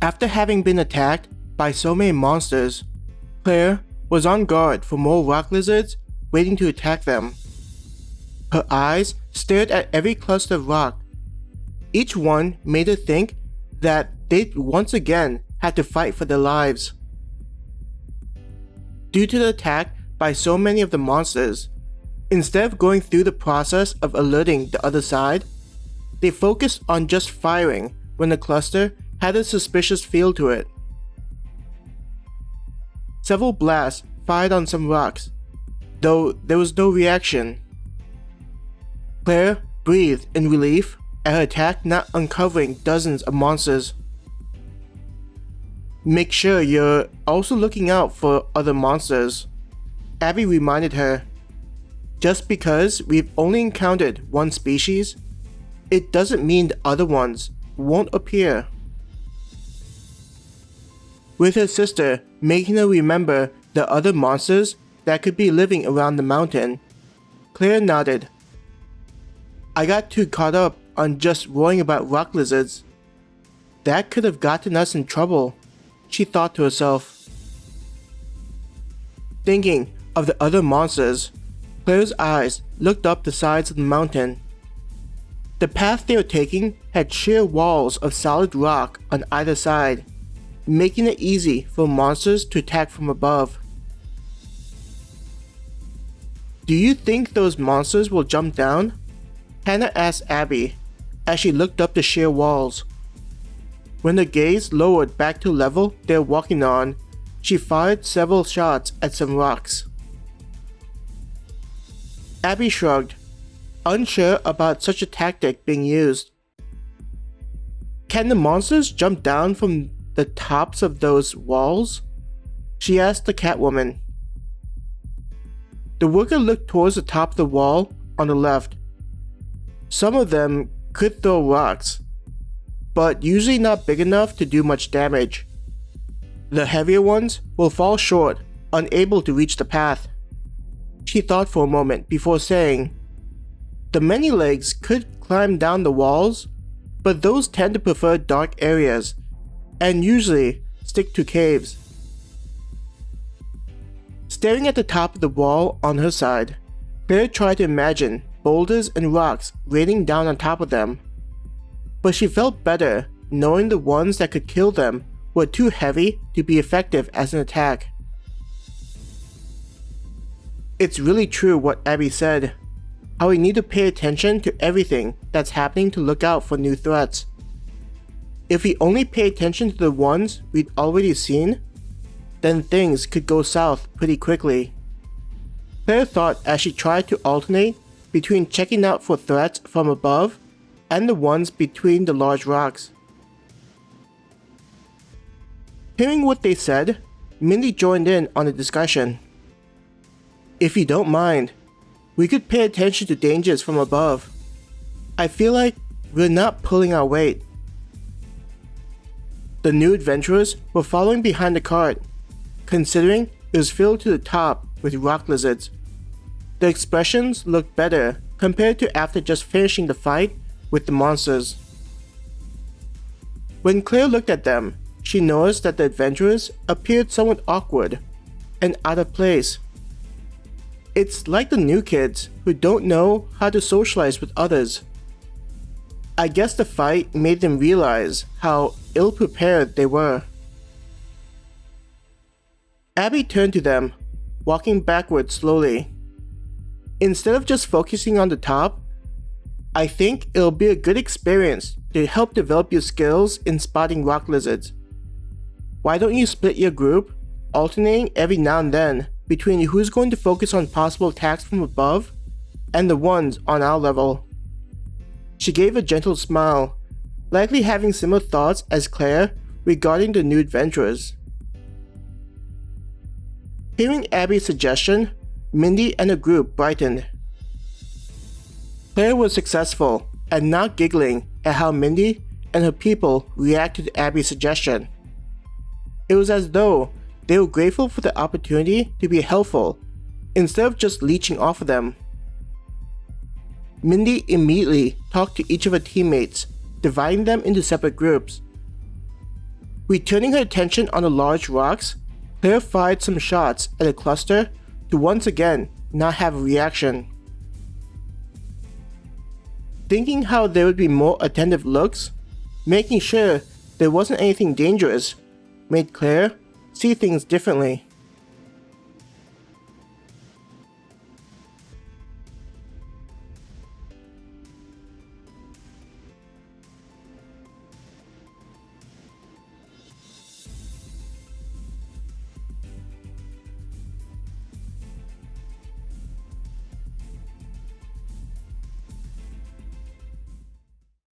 After having been attacked by so many monsters, Claire was on guard for more rock lizards waiting to attack them. Her eyes stared at every cluster of rock. Each one made her think that they'd once again have to fight for their lives. Due to the attack by so many of the monsters, instead of going through the process of alerting the other side, they focused on just firing when the cluster had a suspicious feel to it. Several blasts fired on some rocks, though there was no reaction. Claire breathed in relief at her attack not uncovering dozens of monsters. Make sure you're also looking out for other monsters, Abby reminded her. Just because we've only encountered one species, it doesn't mean the other ones won't appear. With her sister making her remember the other monsters that could be living around the mountain, Claire nodded. I got too caught up on just worrying about rock lizards. That could have gotten us in trouble, she thought to herself. Thinking of the other monsters, Claire's eyes looked up the sides of the mountain. The path they were taking had sheer walls of solid rock on either side, making it easy for monsters to attack from above. Do you think those monsters will jump down? Hannah asked Abby as she looked up the sheer walls. When the gaze lowered back to level they were walking on, she fired several shots at some rocks. Abby shrugged, unsure about such a tactic being used. Can the monsters jump down from the tops of those walls? She asked the Catwoman. The worker looked towards the top of the wall on the left. Some of them could throw rocks, but usually not big enough to do much damage. The heavier ones will fall short, unable to reach the path. She thought for a moment before saying, the many legs could climb down the walls, but those tend to prefer dark areas and usually stick to caves. Staring at the top of the wall on her side, Claire tried to imagine boulders and rocks raining down on top of them, but she felt better knowing the ones that could kill them were too heavy to be effective as an attack. It's really true what Abby said, how we need to pay attention to everything that's happening to look out for new threats. If we only pay attention to the ones we'd already seen, then things could go south pretty quickly. Claire thought as she tried to alternate between checking out for threats from above and the ones between the large rocks. Hearing what they said, Mindy joined in on the discussion. If you don't mind, we could pay attention to dangers from above. I feel like we're not pulling our weight. The new adventurers were following behind the cart, considering it was filled to the top with rock lizards. The expressions looked better compared to after just finishing the fight with the monsters. When Claire looked at them, she noticed that the adventurers appeared somewhat awkward and out of place. It's like the new kids who don't know how to socialize with others. I guess the fight made them realize how ill-prepared they were. Abby turned to them, walking backwards slowly. Instead of just focusing on the top, I think it'll be a good experience to help develop your skills in spotting rock lizards. Why don't you split your group, alternating every now and then between who's going to focus on possible attacks from above and the ones on our level. She gave a gentle smile, likely having similar thoughts as Claire regarding the new adventurers. Hearing Abby's suggestion, Mindy and the group brightened. Claire was successful at not giggling at how Mindy and her people reacted to Abby's suggestion. It was as though they were grateful for the opportunity to be helpful instead of just leeching off of them. Mindy immediately talked to each of her teammates, dividing them into separate groups. Returning her attention on the large rocks, Claire fired some shots at the cluster to once again not have a reaction. Thinking how there would be more attentive looks, making sure there wasn't anything dangerous, made Claire see things differently.